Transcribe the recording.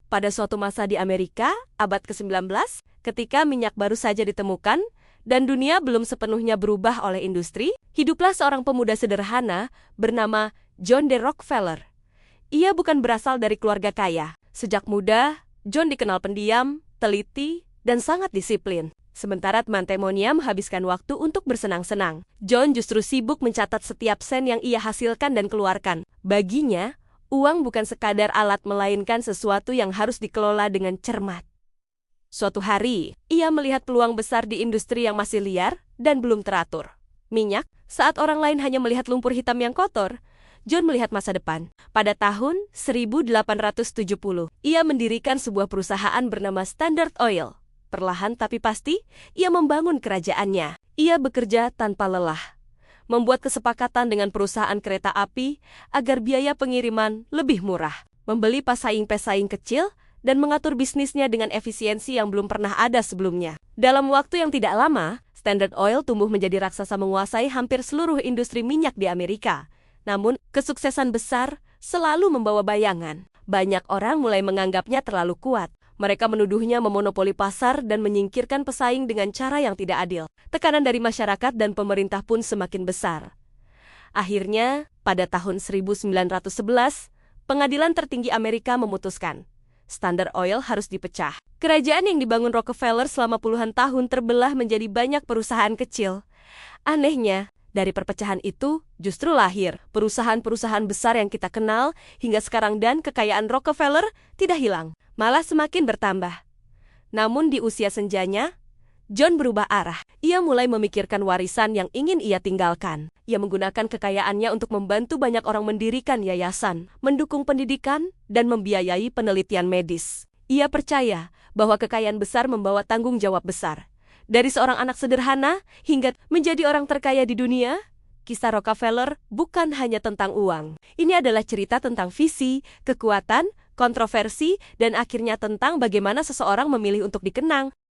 Pada suatu masa di Amerika, abad ke-19, ketika minyak baru saja ditemukan, dan dunia belum sepenuhnya berubah oleh industri, hiduplah seorang pemuda sederhana bernama John D. Rockefeller. Ia bukan berasal dari keluarga kaya. Sejak muda, John dikenal pendiam, teliti, dan sangat disiplin. Sementara teman-temannya menghabiskan waktu untuk bersenang-senang, John justru sibuk mencatat setiap sen yang ia hasilkan dan keluarkan. Baginya, uang bukan sekadar alat melainkan sesuatu yang harus dikelola dengan cermat. Suatu hari, ia melihat peluang besar di industri yang masih liar dan belum teratur. Minyak, saat orang lain hanya melihat lumpur hitam yang kotor, John melihat masa depan. Pada tahun 1870, ia mendirikan sebuah perusahaan bernama Standard Oil. Perlahan tapi pasti, ia membangun kerajaannya. Ia bekerja tanpa lelah, membuat kesepakatan dengan perusahaan kereta api agar biaya pengiriman lebih murah, membeli pesaing-pesaing kecil, dan mengatur bisnisnya dengan efisiensi yang belum pernah ada sebelumnya. Dalam waktu yang tidak lama, Standard Oil tumbuh menjadi raksasa menguasai hampir seluruh industri minyak di Amerika. Namun, kesuksesan besar selalu membawa bayangan. Banyak orang mulai menganggapnya terlalu kuat. Mereka menuduhnya memonopoli pasar dan menyingkirkan pesaing dengan cara yang tidak adil. Tekanan dari masyarakat dan pemerintah pun semakin besar. Akhirnya, pada tahun 1911, pengadilan tertinggi Amerika memutuskan Standard Oil harus dipecah. Kerajaan yang dibangun Rockefeller selama puluhan tahun terbelah menjadi banyak perusahaan kecil. Anehnya, dari perpecahan itu justru lahir perusahaan-perusahaan besar yang kita kenal hingga sekarang, dan kekayaan Rockefeller tidak hilang, malah semakin bertambah. Namun di usia senjanya, John berubah arah. Ia mulai memikirkan warisan yang ingin ia tinggalkan. Ia menggunakan kekayaannya untuk membantu banyak orang mendirikan yayasan, mendukung pendidikan, dan membiayai penelitian medis. Ia percaya bahwa kekayaan besar membawa tanggung jawab besar. Dari seorang anak sederhana hingga menjadi orang terkaya di dunia, kisah Rockefeller bukan hanya tentang uang. Ini adalah cerita tentang visi, kekuatan, kontroversi, dan akhirnya tentang bagaimana seseorang memilih untuk dikenang.